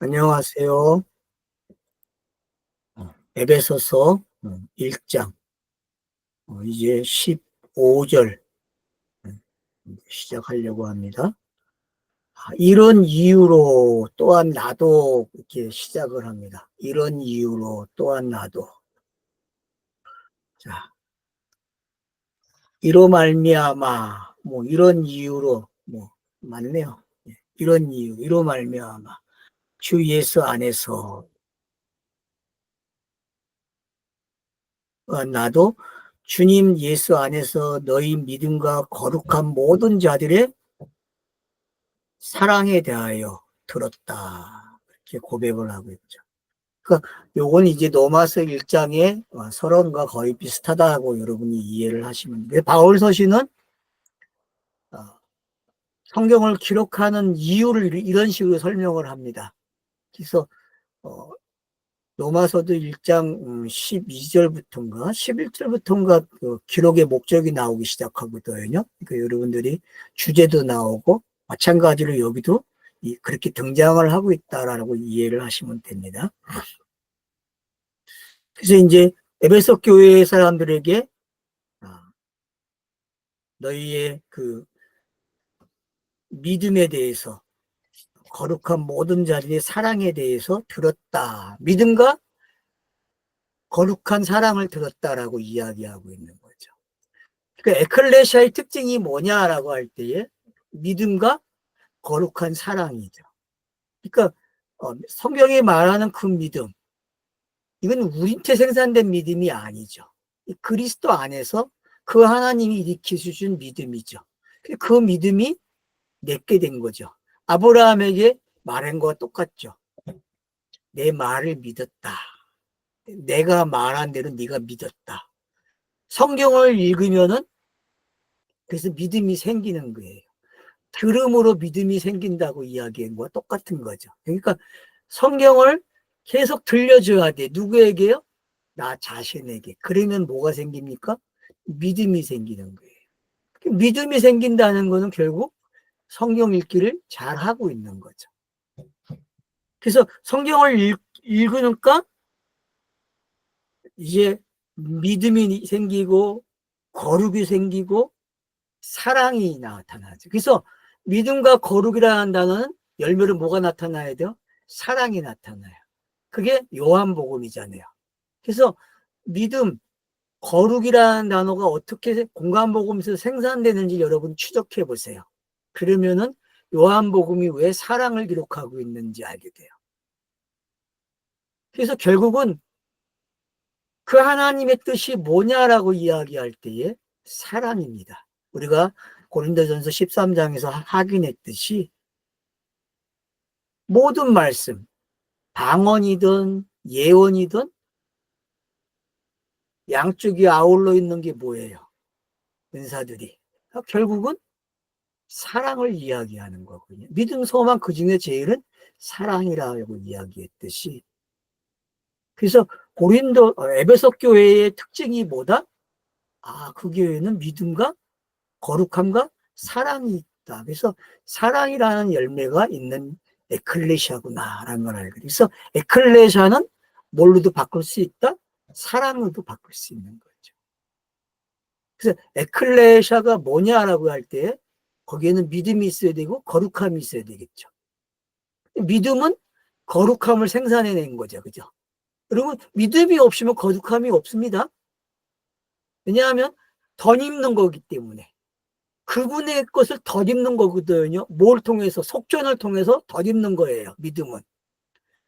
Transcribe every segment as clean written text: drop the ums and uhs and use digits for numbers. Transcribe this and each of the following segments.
안녕하세요. 에베소서 1장 이제 15절 시작하려고 합니다. 이런 이유로 또한 나도 이렇게 시작을 합니다. 이런 이유로 또한 나도. 자, 이로 말미암아 뭐 이런 이유로 뭐 맞네요. 이런 이유, 이로 말미암아 주 예수 안에서 나도 주님 예수 안에서 너희 믿음과 거룩한 모든 자들의 사랑에 대하여 들었다. 이렇게 고백을 하고 있죠. 그러니까 요건 이제 로마서 1장의 서론과 거의 비슷하다고 여러분이 이해를 하시면 돼요. 바울 서신은 어, 성경을 기록하는 이유를 이런 식으로 설명을 합니다. 그래서 어, 로마서도 1장 12절부터인가 11절부터인가 그 기록의 목적이 나오기 시작하거든요. 그러니까 여러분들이 주제도 나오고 마찬가지로 여기도 그렇게 등장을 하고 있다라고 이해를 하시면 됩니다. 그래서 이제 에베소 교회 사람들에게 너희의 그 믿음에 대해서 거룩한 모든 자들의 사랑에 대해서 들었다. 믿음과 거룩한 사랑을 들었다라고 이야기하고 있는 거죠. 그 에클레시아의 특징이 뭐냐라고 할 때에 믿음과 거룩한 사랑이죠. 그러니까 성경이 말하는 그 믿음, 이건 우리한테 생산된 믿음이 아니죠. 그리스도 안에서 그 하나님이 일으키신 믿음이죠. 그 믿음이 내게 된 거죠. 아브라함에게 말한 거와 똑같죠. 내 말을 믿었다. 내가 말한 대로 네가 믿었다. 성경을 읽으면은 그래서 믿음이 생기는 거예요. 들음으로 믿음이 생긴다고 이야기한 거와 똑같은 거죠. 그러니까 성경을 계속 들려줘야 돼. 누구에게요? 나 자신에게. 그러면 뭐가 생깁니까? 믿음이 생기는 거예요. 믿음이 생긴다는 것은 결국 성경 읽기를 잘하고 있는 거죠. 그래서 성경을 읽으니까 이제 믿음이 생기고 거룩이 생기고 사랑이 나타나죠. 그래서 믿음과 거룩이라는 단어는 열매로 뭐가 나타나야 돼요? 사랑이 나타나요. 그게 요한복음이잖아요. 그래서 믿음, 거룩이라는 단어가 어떻게 공간복음에서 생산되는지 여러분 추적해 보세요. 그러면은 요한복음이 왜 사랑을 기록하고 있는지 알게 돼요. 그래서 결국은 그 하나님의 뜻이 뭐냐라고 이야기할 때에 사랑입니다. 우리가 고린도전서 13장에서 확인했듯이 모든 말씀, 방언이든 예언이든 양쪽이 아울러 있는 게 뭐예요? 은사들이. 결국은 사랑을 이야기하는 거거든요. 믿음, 소망 그 중에 제일은 사랑이라고 이야기했듯이. 그래서 에베소 교회의 특징이 뭐다? 그 교회는 믿음과 거룩함과 사랑이 있다. 그래서 사랑이라는 열매가 있는 에클레시아구나라는 걸 알게. 그래서 에클레시아는 뭘로도 바꿀 수 있다? 사랑으로도 바꿀 수 있는 거죠. 그래서 에클레시아가 뭐냐라고 할 때 거기에는 믿음이 있어야 되고 거룩함이 있어야 되겠죠. 믿음은 거룩함을 생산해낸 거죠. 그죠? 여러분, 믿음이 없으면 거룩함이 없습니다. 왜냐하면 덧입는 거기 때문에. 그분의 것을 덧입는 거거든요. 뭘 통해서? 속전을 통해서 덧입는 거예요. 믿음은.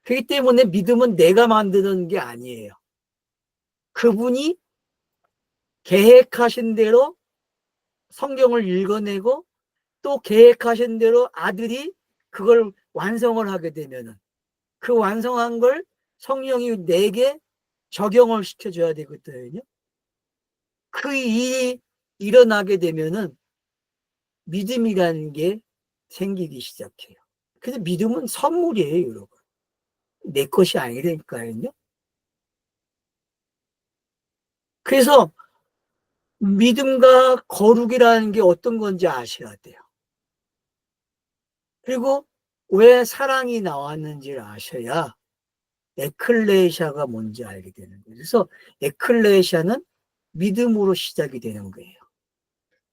그렇기 때문에 믿음은 내가 만드는 게 아니에요. 그분이 계획하신 대로 성경을 읽어내고 또 계획하신 대로 아들이 그걸 완성을 하게 되면은 그 완성한 걸 성령이 내게 적용을 시켜줘야 되거든요. 그 일이 일어나게 되면은 믿음이라는 게 생기기 시작해요. 그래서 믿음은 선물이에요, 여러분. 내 것이 아니라니까요. 그래서 믿음과 거룩이라는 게 어떤 건지 아셔야 돼요. 그리고 왜 사랑이 나왔는지를 아셔야 에클레시아가 뭔지 알게 되는 거예요. 그래서 에클레시아는 믿음으로 시작이 되는 거예요.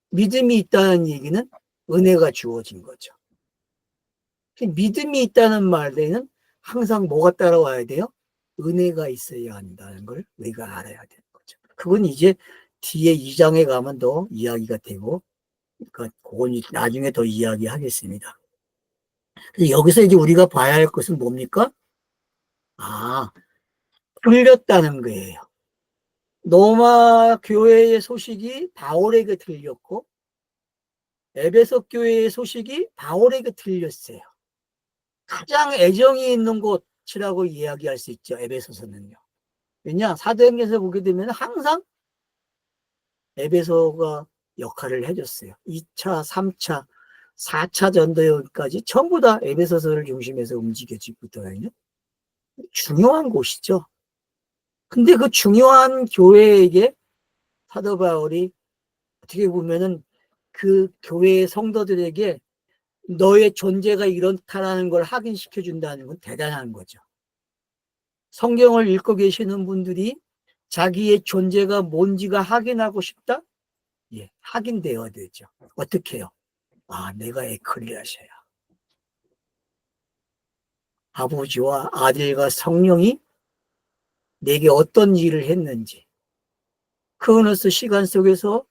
믿음이 있다는 얘기는 은혜가 주어진 거죠. 믿음이 있다는 말에는 항상 뭐가 따라와야 돼요? 은혜가 있어야 한다는 걸 우리가 알아야 되는 거죠. 그건 이제 뒤에 2장에 가면 더 이야기가 되고, 그러니까 그건 나중에 더 이야기하겠습니다. 여기서 이제 우리가 봐야 할 것은 뭡니까? 아, 들렸다는 거예요. 로마 교회의 소식이 바울에게 들렸고, 에베소 교회의 소식이 바울에게 들렸어요. 가장 애정이 있는 곳이라고 이야기할 수 있죠, 에베소서는요. 왜냐, 사도행전에서 보게 되면 항상 에베소가 역할을 해줬어요. 2차, 3차, 4차 전도여기까지 전부 다 에베소서를 중심해서 움직여지고 있거든요. 중요한 곳이죠. 근데 그 중요한 교회에게 사도 바울이 어떻게 보면은 그 교회의 성도들에게 너의 존재가 이렇다라는 걸 확인시켜 준다는 건 대단한 거죠. 성경을 읽고 계시는 분들이 자기의 존재가 뭔지가 확인하고 싶다? 예, 확인되어야 되죠. 어떻게 해요? 아, 내가 에클리아샤야. 아버지와 아들과 성령이 내게 어떤 일을 했는지, 그 어느 시간 속에서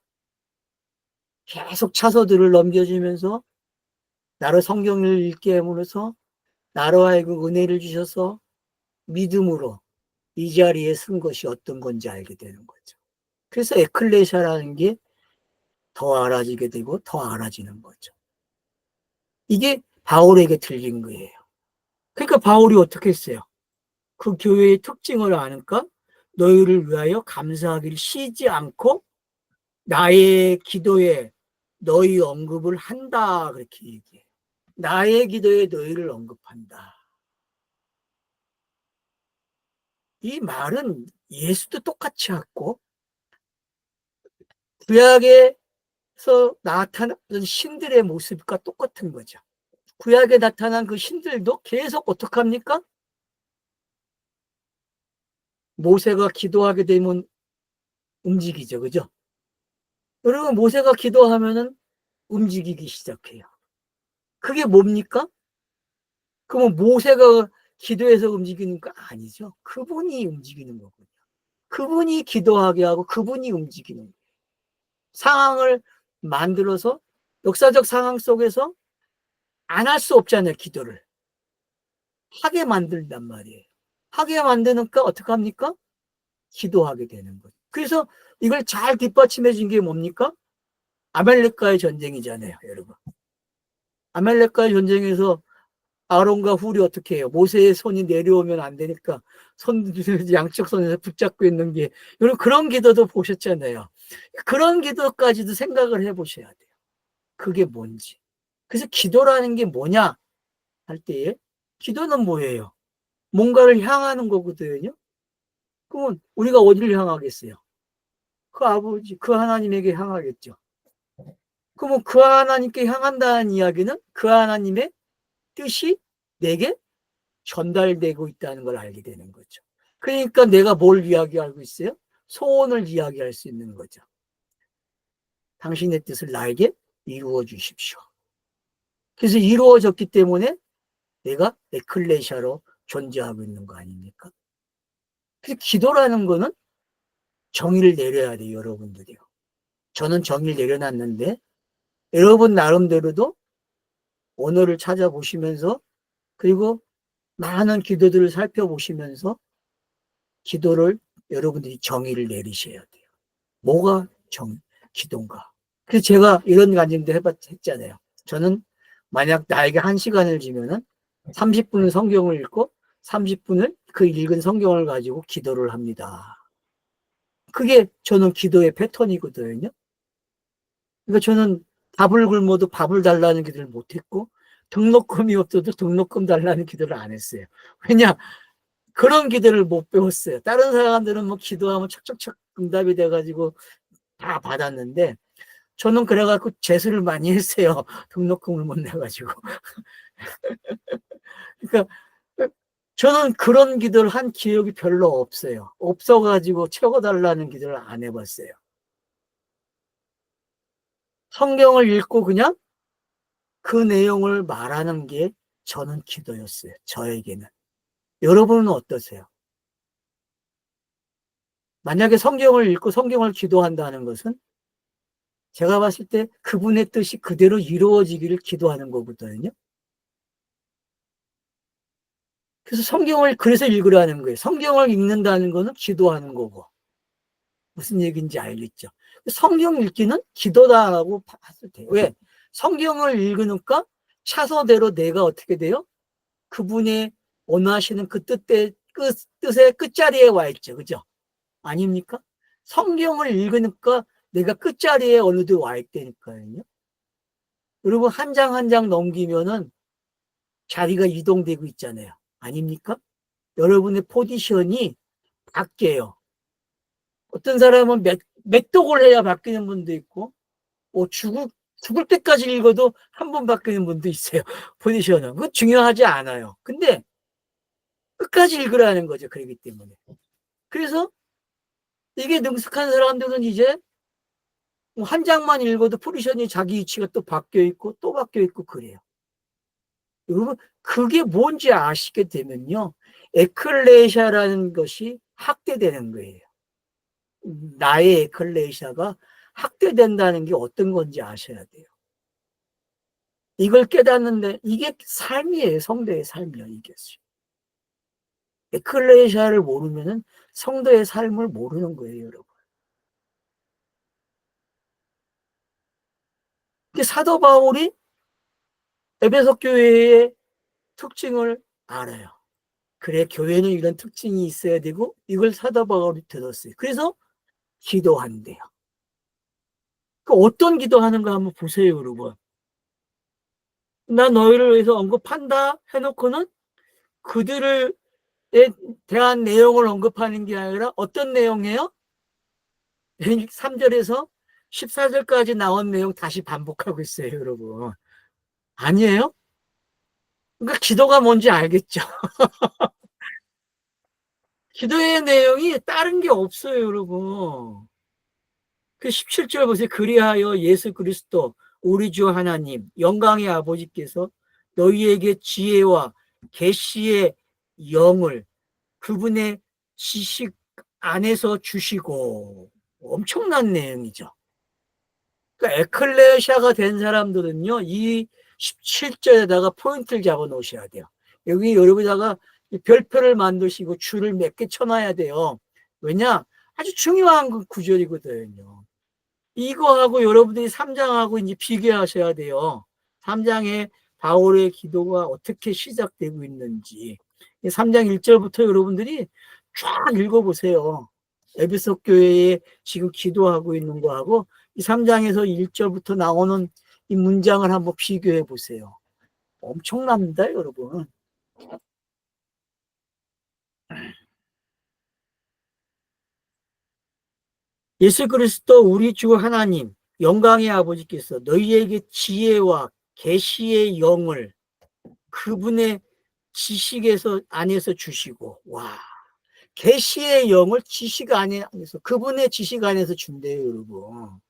계속 차서들을 넘겨주면서 나로 성경을 읽게 함으로써 나로 하여금 은혜를 주셔서 믿음으로 이 자리에 쓴 것이 어떤 건지 알게 되는 거죠. 그래서 에클레시아라는 게 더 알아지게 되고 더 알아지는 거죠. 이게 바울에게 들린 거예요. 그러니까 바울이 어떻게 했어요? 그 교회의 특징을 아니까 너희를 위하여 감사하기를 쉬지 않고 나의 기도에 너희 언급을 한다, 그렇게 얘기해요. 나의 기도에 너희를 언급한다. 이 말은 예수도 똑같이 했고 구약에서 나타난 신들의 모습과 똑같은 거죠. 구약에 나타난 그 신들도 계속 어떻게 합니까? 모세가 기도하게 되면 움직이죠. 그죠? 여러분, 모세가 기도하면은 움직이기 시작해요. 그게 뭡니까? 그러면 모세가 기도해서 움직이는 거 아니죠. 그분이 움직이는 거군요. 그분이 기도하게 하고 그분이 움직이는 거예요. 상황을 만들어서 역사적 상황 속에서 안 할 수 없잖아요. 기도를. 하게 만든단 말이에요. 하게 만드니까 어떻게 합니까? 기도하게 되는 거죠. 그래서 이걸 잘 뒷받침해 준 게 뭡니까? 아말렉과의 전쟁이잖아요, 여러분. 아말렉과의 전쟁에서 아론과 훌이 어떻게 해요? 모세의 손이 내려오면 안 되니까 손 양쪽 손에서 붙잡고 있는 게, 여러분 그런 기도도 보셨잖아요. 그런 기도까지도 생각을 해보셔야 돼요. 그게 뭔지. 그래서 기도라는 게 뭐냐 할 때에, 기도는 뭐예요? 뭔가를 향하는 거거든요. 그러면 우리가 어디를 향하겠어요? 그 아버지, 그 하나님에게 향하겠죠. 그러면 그 하나님께 향한다는 이야기는 그 하나님의 뜻이 내게 전달되고 있다는 걸 알게 되는 거죠. 그러니까 내가 뭘 이야기하고 있어요? 소원을 이야기할 수 있는 거죠. 당신의 뜻을 나에게 이루어 주십시오. 그래서 이루어졌기 때문에 내가 에클레시아로 존재하고 있는 거 아닙니까? 그래서 기도라는 거는 정의를 내려야 돼요, 여러분들이요. 저는 정의를 내려놨는데 여러분 나름대로도 언어를 찾아보시면서, 그리고 많은 기도들을 살펴보시면서 기도를 여러분들이 정의를 내리셔야 돼요. 뭐가 기도인가? 그래서 제가 이런 간증도 했잖아요. 저는 만약 나에게 1시간을 주면은 30분은 성경을 읽고 30분을 그 읽은 성경을 가지고 기도를 합니다. 그게 저는 기도의 패턴이거든요. 그러니까 저는 밥을 굶어도 밥을 달라는 기도를 못했고, 등록금이 없어도 등록금 달라는 기도를 안 했어요. 왜냐? 그런 기도를 못 배웠어요. 다른 사람들은 뭐 기도하면 척척척 응답이 돼가지고 다 받았는데, 저는 그래갖고 재수를 많이 했어요. 등록금을 못 내가지고. 그러니까 저는 그런 기도를 한 기억이 별로 없어요. 없어가지고 채워달라는 기도를 안 해봤어요. 성경을 읽고 그냥 그 내용을 말하는 게 저는 기도였어요. 저에게는. 여러분은 어떠세요? 만약에 성경을 읽고 성경을 기도한다는 것은 제가 봤을 때 그분의 뜻이 그대로 이루어지기를 기도하는 거거든요. 그래서 성경을 그래서 읽으라는 거예요. 성경을 읽는다는 거는 기도하는 거고. 무슨 얘기인지 알겠죠? 성경 읽기는 기도다라고 봤을 때. 왜? 성경을 읽으니까 차서대로 내가 어떻게 돼요? 그분의 원하시는 그 뜻의 끝자리에 와 있죠. 그죠? 아닙니까? 성경을 읽으니까 내가 끝자리에 어느 데 와 있다니까요. 그리고 한 장 한 장 넘기면은 자리가 이동되고 있잖아요. 아닙니까? 여러분의 포지션이 바뀌어요. 어떤 사람은 몇 독을 해야 바뀌는 분도 있고, 죽을 때까지 읽어도 한 번 바뀌는 분도 있어요. 포지션은. 그거 중요하지 않아요. 근데 끝까지 읽으라는 거죠. 그렇기 때문에. 그래서 이게 능숙한 사람들은 이제 한 장만 읽어도 포지션이 자기 위치가 또 바뀌어 있고 또 바뀌어 있고 그래요. 여러분, 그게 뭔지 아시게 되면요. 에클레시아라는 것이 학대되는 거예요. 나의 에클레시아가 학대된다는 게 어떤 건지 아셔야 돼요. 이걸 깨닫는데 이게 삶이에요. 성도의 삶이요. 이게. 에클레시아를 모르면은 성도의 삶을 모르는 거예요, 여러분. 사도 바울이 에베소 교회의 특징을 알아요. 그래, 교회는 이런 특징이 있어야 되고 이걸 사도 바울이 들었어요. 그래서 기도한대요. 어떤 기도하는가 한번 보세요, 여러분. 나 너희를 위해서 언급한다 해놓고는 그들을 대한 내용을 언급하는 게 아니라 어떤 내용이에요? 3절에서 14절까지 나온 내용 다시 반복하고 있어요, 여러분. 아니에요? 그러니까 기도가 뭔지 알겠죠? 기도의 내용이 다른 게 없어요, 여러분. 그 17절 보세요. 그리하여 예수 그리스도 우리 주 하나님 영광의 아버지께서 너희에게 지혜와 계시의 영을 그분의 지식 안에서 주시고. 엄청난 내용이죠. 그러니까 에클레시아가 된 사람들은요, 이 17절에다가 포인트를 잡아 놓으셔야 돼요. 여기 여러분다가 별표를 만드시고 줄을 몇 개 쳐놔야 돼요. 왜냐? 아주 중요한 그 구절이거든요. 이거하고 여러분들이 3장하고 이제 비교하셔야 돼요. 3장에 바울의 기도가 어떻게 시작되고 있는지. 3장 1절부터 여러분들이 쫙 읽어보세요. 에베소 교회에 지금 기도하고 있는 거하고 이 3장에서 1절부터 나오는 이 문장을 한번 비교해 보세요. 엄청납니다, 여러분. 예수 그리스도 우리 주 하나님 영광의 아버지께서 너희에게 지혜와 계시의 영을 그분의 지식에서 안에서 주시고, 와, 계시의 영을 지식 안에서 그분의 지식 안에서 준대요, 여러분.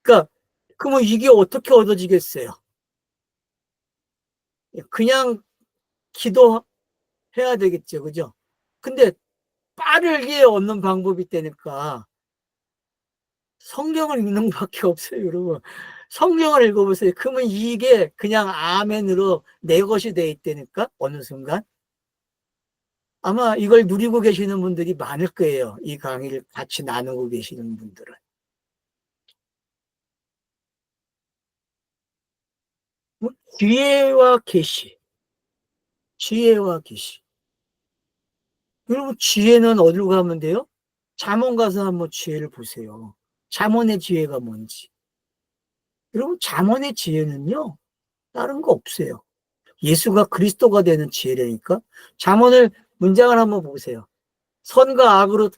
그러니까 그러면 이게 어떻게 얻어지겠어요? 그냥 기도해야 되겠죠, 그죠? 근데 빠르게 얻는 방법이 있다니까 성경을 읽는 것밖에 없어요, 여러분. 성경을 읽어보세요. 그러면 이게 그냥 아멘으로 내 것이 돼 있다니까 어느 순간. 아마 이걸 누리고 계시는 분들이 많을 거예요. 이 강의를 같이 나누고 계시는 분들은. 뭐, 지혜와 계시. 지혜와 계시. 여러분, 지혜는 어디로 가면 돼요? 잠언 가서 한번 지혜를 보세요. 잠언의 지혜가 뭔지. 여러분, 잠언의 지혜는요, 다른 거 없어요. 예수가 그리스도가 되는 지혜라니까. 잠언을 문장을 한번 보세요. 선과 악으로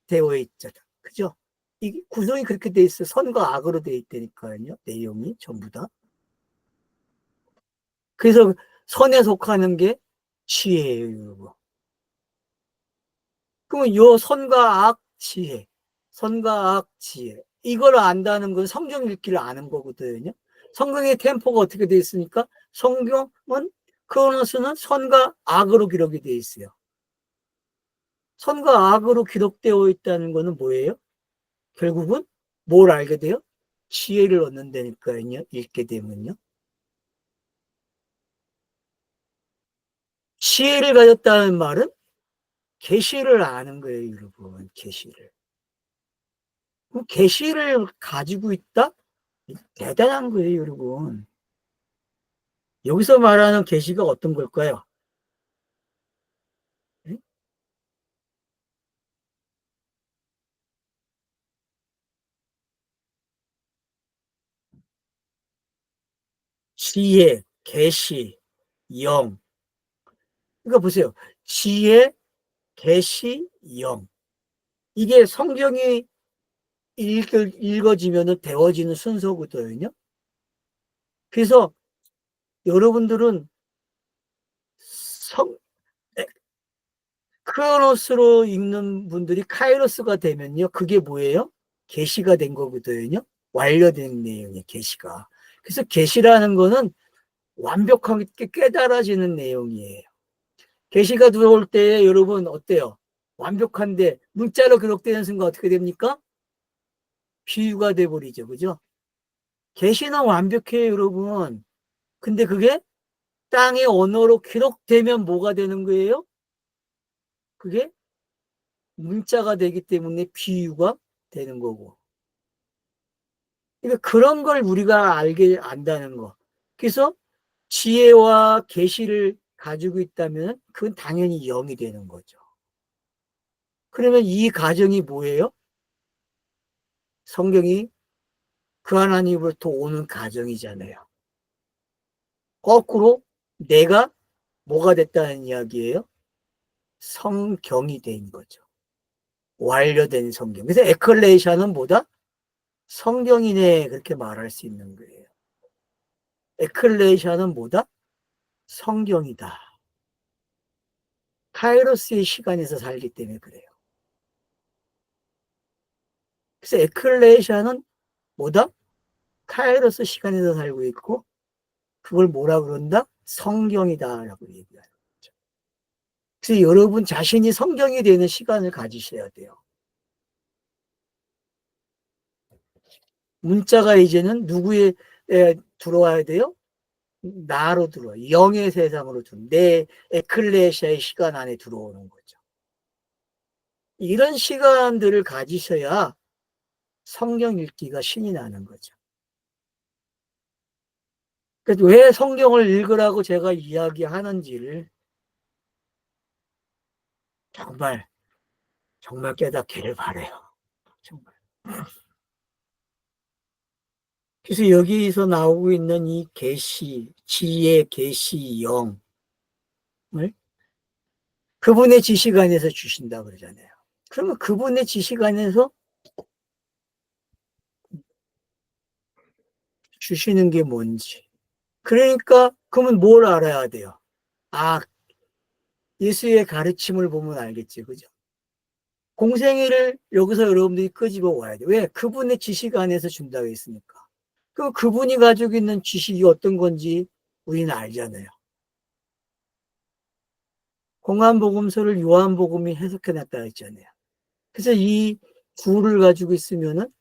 되어 있잖아. 그죠? 이 구성이 그렇게 돼 있어요. 선과 악으로 되어 있다니까요. 내용이 전부 다. 그래서 선에 속하는 게 지혜예요, 여러분. 그러면 요 선과 악, 지혜, 선과 악, 지혜, 이걸 안다는 건 성경 읽기를 아는 거거든요. 성경의 템포가 어떻게 돼 있으니까 성경은 크로노스는 선과 악으로 기록이 돼 있어요. 선과 악으로 기록되어 있다는 거는 뭐예요? 결국은 뭘 알게 돼요? 지혜를 얻는다니까요. 읽게 되면요. 지혜를 가졌다는 말은 계시를 아는 거예요, 여러분. 계시를. 그럼 계시를 가지고 있다? 대단한 거예요, 여러분. 여기서 말하는 계시가 어떤 걸까요? 지혜, 계시, 영. 그러니까 보세요. 지혜, 계시, 영. 이게 성경이 읽어지면 되어지는 순서거든요. 그래서 여러분들은 성, 크로노스로 읽는 분들이 카이로스가 되면요. 그게 뭐예요? 계시가 된 거거든요. 완료된 내용이에요, 계시가. 그래서 계시라는 거는 완벽하게 깨달아지는 내용이에요. 계시가 들어올 때 여러분 어때요? 완벽한데 문자로 기록되는 순간 어떻게 됩니까? 비유가 돼버리죠. 그죠? 계시는 완벽해요, 여러분. 근데 그게 땅의 언어로 기록되면 뭐가 되는 거예요? 그게 문자가 되기 때문에 비유가 되는 거고. 그러니까 그런 걸 우리가 안다는 거. 그래서 지혜와 계시를 가지고 있다면 그건 당연히 영이 되는 거죠. 그러면 이 가정이 뭐예요? 성경이 그 하나님으로부터 오는 가정이잖아요. 거꾸로 내가 뭐가 됐다는 이야기예요? 성경이 된 거죠. 완료된 성경. 그래서 에클레시아는 뭐다? 성경이네 그렇게 말할 수 있는 거예요. 에클레시아는 뭐다? 성경이다. 카이로스의 시간에서 살기 때문에 그래요. 그래서 에클레시아는 뭐다? 카이로스 시간에서 살고 있고 그걸 뭐라 그런다? 성경이다라고 얘기하는 거죠. 그래서 여러분 자신이 성경이 되는 시간을 가지셔야 돼요. 문자가 이제는 누구에 들어와야 돼요? 나로 들어와. 영의 세상으로 들어와. 내 에클레시아의 시간 안에 들어오는 거죠. 이런 시간들을 가지셔야 성경 읽기가 신이 나는 거죠. 그래서 왜 성경을 읽으라고 제가 이야기하는지를 정말 정말 깨닫기를 바래요. 정말. 그래서 여기서 나오고 있는 이 계시, 지혜, 계시, 영을 그분의 지식 안에서 주신다 그러잖아요. 그러면 그분의 지식 안에서 주시는 게 뭔지. 그러니까 그러면 뭘 알아야 돼요? 아, 예수의 가르침을 보면 알겠지, 그죠? 공생애를 여기서 여러분들이 끄집어 와야 돼. 왜? 그분의 지식 안에서 준다고 했으니까. 그분이 가지고 있는 지식이 어떤 건지 우리는 알잖아요. 공안복음서를 요한복음이 해석해놨다 했잖아요. 그래서 이 구를 가지고 있으면은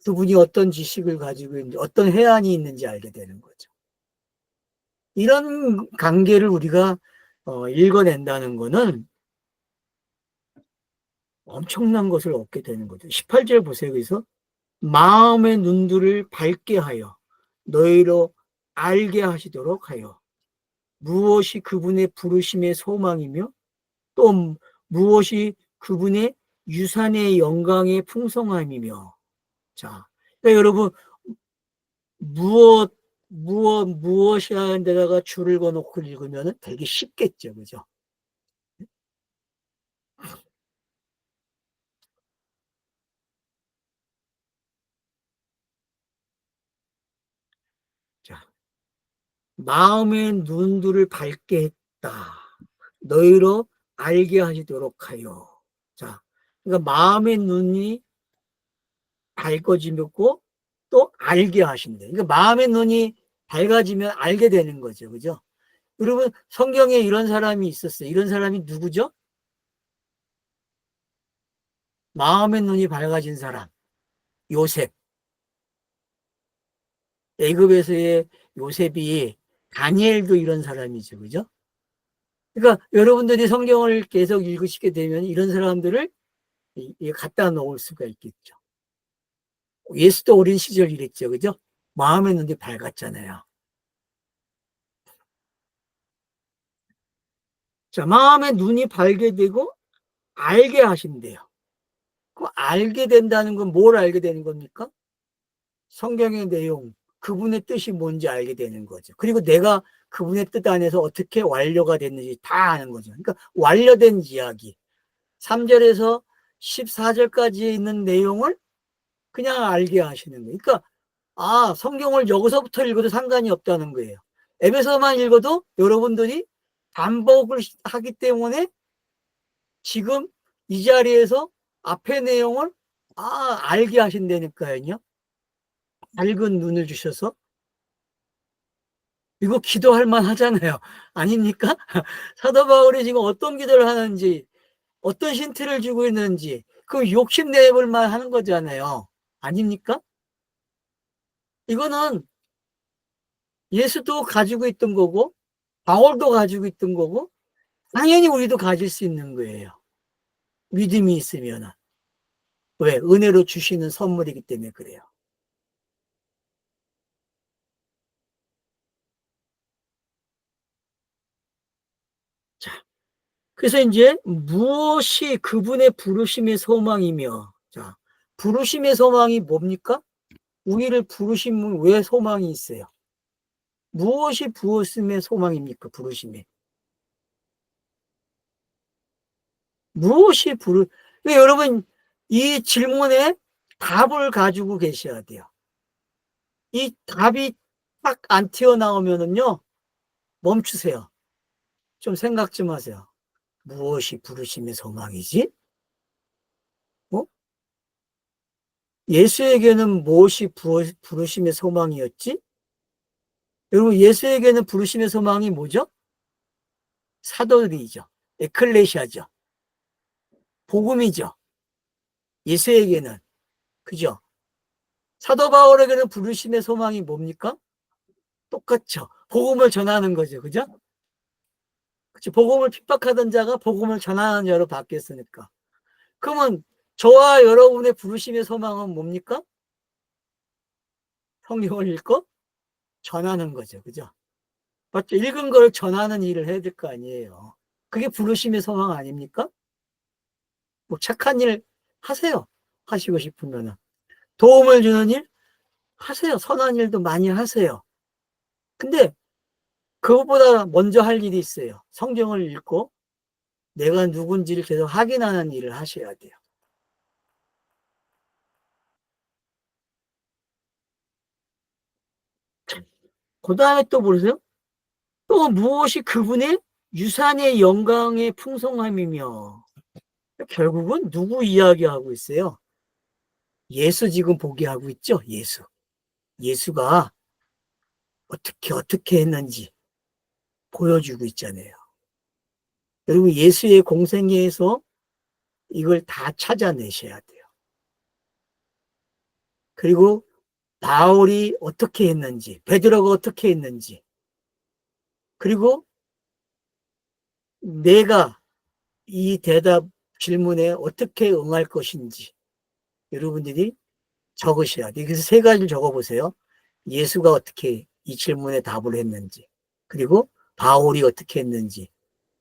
그분이 어떤 지식을 가지고 있는지, 어떤 해안이 있는지 알게 되는 거죠. 이런 관계를 우리가 읽어낸다는 거는 엄청난 것을 얻게 되는 거죠. 18절 보세요. 그래서 마음의 눈들을 밝게 하여 너희로 알게 하시도록 하여 무엇이 그분의 부르심의 소망이며 또 무엇이 그분의 유산의 영광의 풍성함이며 자, 그러니까 여러분 무엇이 하는 데다가 줄을 거놓고 읽으면 되게 쉽겠죠. 그죠? 자, 마음의 눈들을 밝게 했다. 너희로 알게 하시도록 하여. 자, 그러니까 마음의 눈이 밝아지고 또 알게 하신대. 그러니까 마음의 눈이 밝아지면 알게 되는 거죠. 그죠? 여러분, 성경에 이런 사람이 있었어요. 이런 사람이 누구죠? 마음의 눈이 밝아진 사람. 요셉. 애굽에서의 요셉이, 다니엘도 이런 사람이죠. 그죠? 그러니까 여러분들이 성경을 계속 읽으시게 되면 이런 사람들을 갖다 놓을 수가 있겠죠. 예수도 어린 시절 이랬죠. 그죠? 마음의 눈이 밝았잖아요. 자, 마음의 눈이 밝게 되고 알게 하신대요. 그 알게 된다는 건 뭘 알게 되는 겁니까? 성경의 내용, 그분의 뜻이 뭔지 알게 되는 거죠. 그리고 내가 그분의 뜻 안에서 어떻게 완료가 됐는지 다 아는 거죠. 그러니까 완료된 이야기. 3절에서 14절까지 있는 내용을 그냥 알게 하시는 거예요. 그러니까 성경을 여기서부터 읽어도 상관이 없다는 거예요. 에베소만 읽어도 여러분들이 반복을 하기 때문에 지금 이 자리에서 앞의 내용을 알게 하신다니까요. 밝은 눈을 주셔서. 이거 기도할 만 하잖아요. 아닙니까? 사도 바울이 지금 어떤 기도를 하는지, 어떤 힌트를 주고 있는지, 그 욕심내볼 만 하는 거잖아요. 아닙니까? 이거는 예수도 가지고 있던 거고, 바울도 가지고 있던 거고, 당연히 우리도 가질 수 있는 거예요. 믿음이 있으면. 왜? 은혜로 주시는 선물이기 때문에 그래요. 자, 그래서 이제 무엇이 그분의 부르심의 소망이며, 자, 부르심의 소망이 뭡니까? 우리를 부르시면 왜 소망이 있어요? 무엇이 부르심의 소망입니까? 부르심의. 무엇이 여러분, 이 질문에 답을 가지고 계셔야 돼요. 이 답이 딱 안 튀어나오면은요, 멈추세요. 좀 생각 좀 하세요. 무엇이 부르심의 소망이지? 어? 예수에게는 무엇이 부르심의 소망이었지? 여러분, 예수에게는 부르심의 소망이 뭐죠? 사도들이죠. 에클레시아죠. 복음이죠. 예수에게는. 그죠? 사도 바울에게는 부르심의 소망이 뭡니까? 똑같죠. 복음을 전하는 거죠. 그죠? 그치? 복음을 핍박하던 자가 복음을 전하는 자로 바뀌었으니까. 그러면 저와 여러분의 부르심의 소망은 뭡니까? 성경을 읽고 전하는 거죠. 그죠? 맞죠? 읽은 걸 전하는 일을 해야 될 거 아니에요. 그게 부르심의 소망 아닙니까? 뭐 착한 일 하세요. 하시고 싶으면. 도움을 주는 일 하세요. 선한 일도 많이 하세요. 근데 그것보다 먼저 할 일이 있어요. 성경을 읽고 내가 누군지를 계속 확인하는 일을 하셔야 돼요. 그 다음에 또 보세요. 또 무엇이 그분의 유산의 영광의 풍성함이며, 결국은 누구 이야기하고 있어요? 예수 지금 보게 하고 있죠. 예수가 어떻게 했는지 보여주고 있잖아요. 여러분, 예수의 공생애에서 이걸 다 찾아내셔야 돼요. 그리고 바울이 어떻게 했는지, 베드로가 어떻게 했는지, 그리고 내가 이 대답 질문에 어떻게 응할 것인지 여러분들이 적으셔야 돼요. 그래서 세 가지를 적어보세요. 예수가 어떻게 이 질문에 답을 했는지, 그리고 바울이 어떻게 했는지,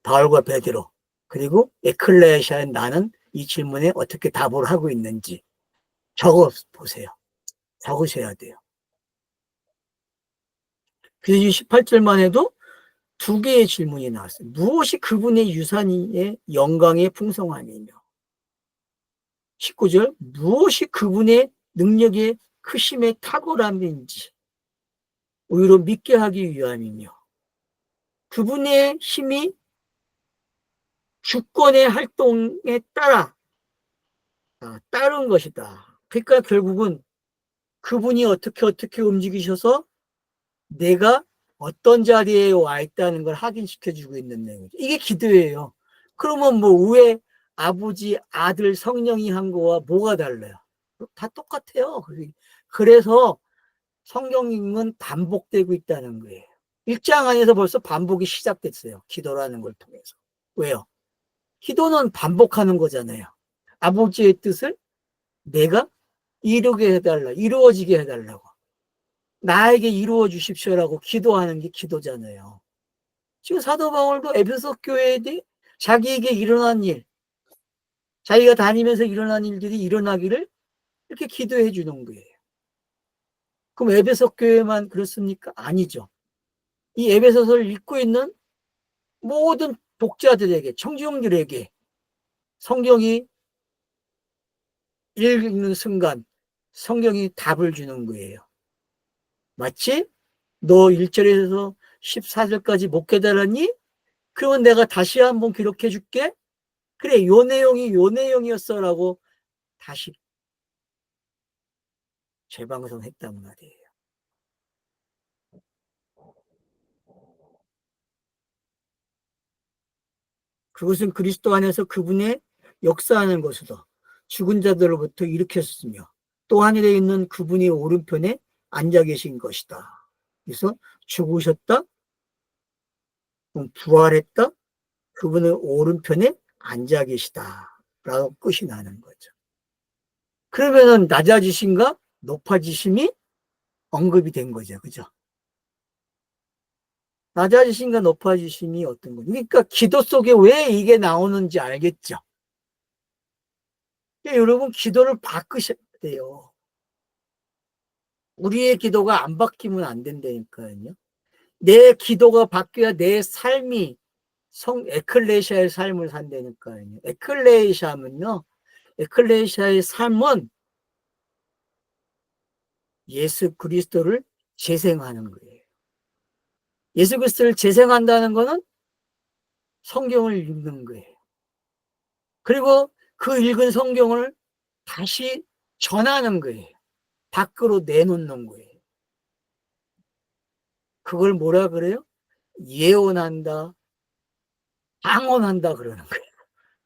바울과 베드로, 그리고 에클레시아인 나는 이 질문에 어떻게 답을 하고 있는지 적어보세요. 적으셔야 돼요. 그래서 18절만 해도 두 개의 질문이 나왔어요. 무엇이 그분의 유산의 영광의 풍성함이며, 19절 절 무엇이 그분의 능력의 크심의 탁월함인지. 오히려 믿게 하기 위함이며 그분의 힘이 주권의 활동에 따른 것이다. 그러니까 결국은 그분이 어떻게 움직이셔서 내가 어떤 자리에 와 있다는 걸 확인시켜주고 있는 내용이죠. 이게 기도예요. 그러면 뭐 왜 아버지, 아들, 성령이 한 거와 뭐가 달라요? 다 똑같아요. 그래서 성경은 반복되고 있다는 거예요. 1장 안에서 벌써 반복이 시작됐어요. 기도라는 걸 통해서. 왜요? 기도는 반복하는 거잖아요. 아버지의 뜻을 내가 이루게 해달라, 이루어지게 해달라고. 나에게 이루어 주십시오라고 기도하는 게 기도잖아요. 지금 사도 바울도 에베소 교회에 대해 자기에게 일어난 일, 자기가 다니면서 일어난 일들이 일어나기를 이렇게 기도해 주는 거예요. 그럼 에베소 교회만 그렇습니까? 아니죠. 이 에베소서를 읽고 있는 모든 독자들에게, 청중들에게 성경이 읽는 순간 성경이 답을 주는 거예요. 마치 너 1절에서 14절까지 못 깨달았니? 그러면 내가 다시 한번 기록해 줄게. 그래, 요 내용이 요 내용이었어라고 다시 재방송했단 말이에요. 그것은 그리스도 안에서 그분의 역사하는 것이다. 죽은 자들로부터 일으켰으며 또 하늘에 있는 그분이 오른편에 앉아 계신 것이다. 그래서 죽으셨다, 부활했다, 그분의 오른편에 앉아 계시다 라고 끝이 나는 거죠. 그러면은 낮아지심과 높아지심이 언급이 된 거죠. 그죠? 낮아지심과 높아지심이 어떤 거죠? 그러니까 기도 속에 왜 이게 나오는지 알겠죠? 여러분 기도를 바꾸셔야 돼요. 우리의 기도가 안 바뀌면 안 된다니까요. 내 기도가 바뀌어야 내 삶이 에클레시아의 삶을 산다니까요. 에클레시아의 삶은 예수 그리스도를 재생하는 거예요. 예수 그리스도를 재생한다는 것은 성경을 읽는 거예요. 그리고 그 읽은 성경을 다시 전하는 거예요. 밖으로 내놓는 거예요. 그걸 뭐라 그래요? 예언한다, 방언한다 그러는 거예요.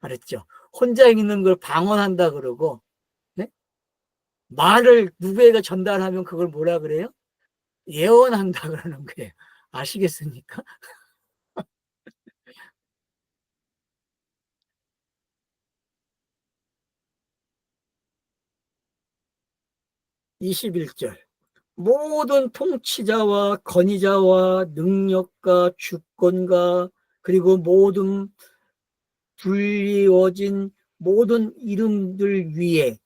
알았죠? 혼자 있는 걸 방언한다 그러고, 네? 말을 누구에게 전달하면 그걸 뭐라 그래요? 예언한다 그러는 거예요. 아시겠습니까? 21절. 모든 통치자와 권위자와 능력과 주권과 그리고 모든 불리워진 모든 이름들 위에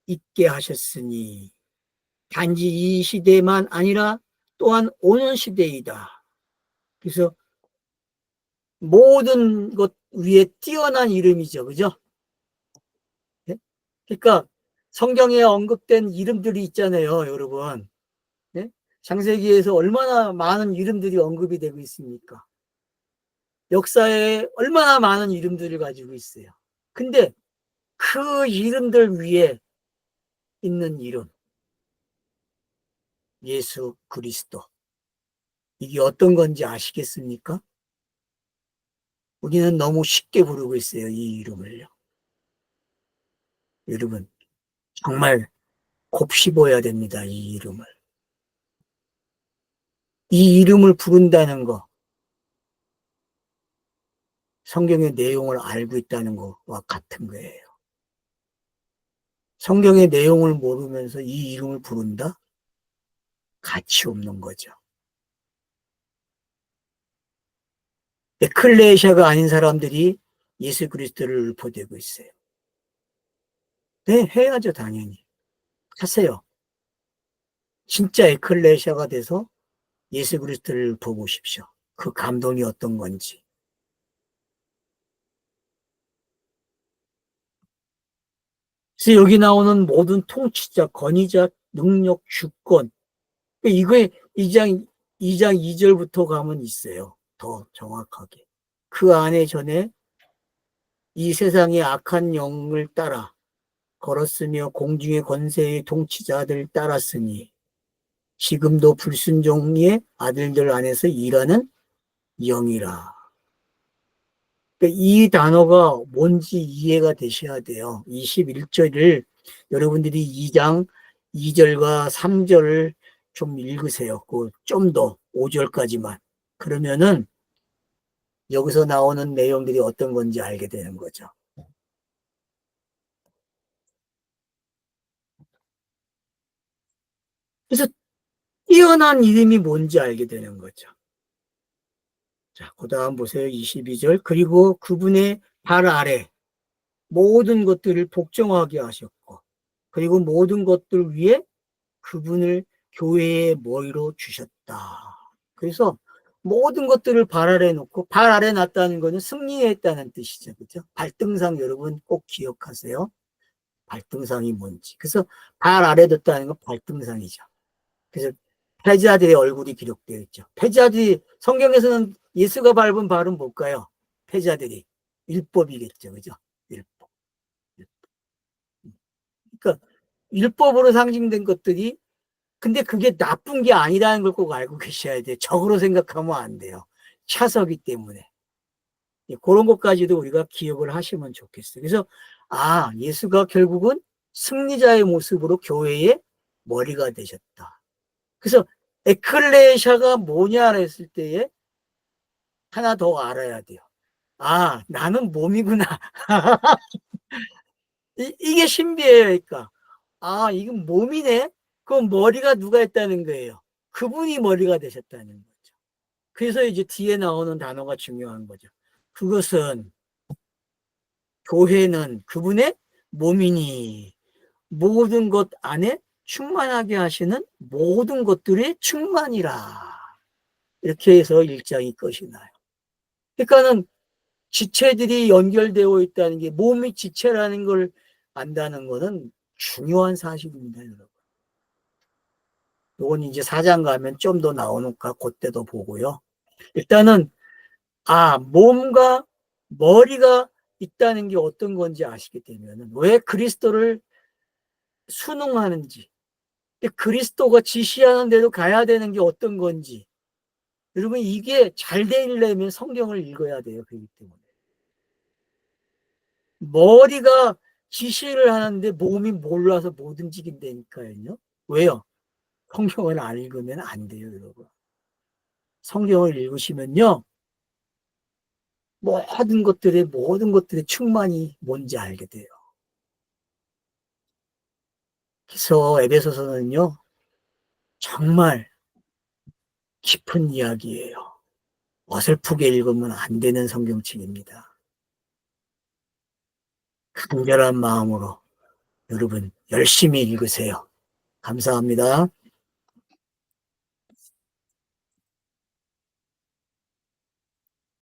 있게 하셨으니 단지 이 시대만 아니라 또한 오는 시대이다. 그래서 모든 것 위에 뛰어난 이름이죠. 그죠? 네? 그러니까 성경에 언급된 이름들이 있잖아요, 여러분. 네? 창세기에서 얼마나 많은 이름들이 언급이 되고 있습니까? 역사에 얼마나 많은 이름들을 가지고 있어요. 근데 그 이름들 위에 있는 이름, 예수 그리스도. 이게 어떤 건지 아시겠습니까? 우리는 너무 쉽게 부르고 있어요, 이 이름을요. 여러분, 정말 곱씹어야 됩니다, 이 이름을. 이 이름을 부른다는 거, 성경의 내용을 알고 있다는 것과 같은 거예요. 성경의 내용을 모르면서 이 이름을 부른다? 가치 없는 거죠. 에클레시아가 아닌 사람들이 예수 그리스도를 읊어대고 있어요. 네, 해야죠, 당연히. 하세요. 진짜 에클레시아가 돼서 예수 그리스도를 읊어보십시오. 그 감동이 어떤 건지. 그래서 여기 나오는 모든 통치자, 권위자, 능력, 주권. 이거에 2장 2절부터 가면 있어요. 더 정확하게. 그 안에 전에 이 세상의 악한 영을 따라 걸었으며 공중의 권세의 통치자들 따랐으니 지금도 불순종의 아들들 안에서 일하는 영이라. 그러니까 이 단어가 뭔지 이해가 되셔야 돼요. 21절을 여러분들이 2장 2절과 3절을 좀 읽으세요. 좀 더 5절까지만. 그러면은 여기서 나오는 내용들이 어떤 건지 알게 되는 거죠. 그래서 뛰어난 이름이 뭔지 알게 되는 거죠. 자, 그 다음 보세요. 22절. 그리고 그분의 발 아래 모든 것들을 복종하게 하셨고, 그리고 모든 것들 위에 그분을 교회의 머리로 주셨다. 그래서 모든 것들을 발 아래 놓고, 발 아래 놨다는 것은 승리했다는 뜻이죠. 그죠? 발등상 여러분 꼭 기억하세요. 발등상이 뭔지. 그래서 발 아래 뒀다는 건 발등상이죠. 그래서 패자들의 얼굴이 기록되어 있죠. 패자들이, 성경에서는 예수가 밟은 발은 뭘까요? 패자들이. 율법이겠죠. 그죠? 율법. 그러니까 율법으로 상징된 것들이, 근데 그게 나쁜 게 아니라는 걸 꼭 알고 계셔야 돼요. 적으로 생각하면 안 돼요. 차서기 때문에. 그런 것까지도 우리가 기억을 하시면 좋겠어요. 그래서, 예수가 결국은 승리자의 모습으로 교회의 머리가 되셨다. 그래서 에클레시아가 뭐냐 했을 때에 하나 더 알아야 돼요. 나는 몸이구나. 이게 신비해요. 그러니까 이건 몸이네. 그럼 머리가 누가 했다는 거예요? 그분이 머리가 되셨다는 거죠. 그래서 이제 뒤에 나오는 단어가 중요한 거죠. 그것은, 교회는 그분의 몸이니 모든 것 안에 충만하게 하시는 모든 것들의 충만이라. 이렇게 해서 1장이 끝이 나요. 그러니까는 지체들이 연결되어 있다는 게, 몸이 지체라는 걸 안다는 것은 중요한 사실입니다, 여러분. 이건 이제 4장 가면 좀 더 나오니까 그때도 보고요. 일단은 몸과 머리가 있다는 게 어떤 건지 아시게 되면은 왜 그리스도를 순응하는지, 그리스도가 지시하는 대로 가야 되는 게 어떤 건지, 여러분 이게 잘 되려면 성경을 읽어야 돼요. 그렇기 때문에 머리가 지시를 하는데 몸이 몰라서 못 움직인다니까요. 왜요? 성경을 안 읽으면 안 돼요, 여러분. 성경을 읽으시면요, 모든 것들의 충만이 뭔지 알게 돼요. 그래서 에베소서는요, 정말 깊은 이야기예요. 어설프게 읽으면 안 되는 성경책입니다. 간절한 마음으로 여러분 열심히 읽으세요. 감사합니다.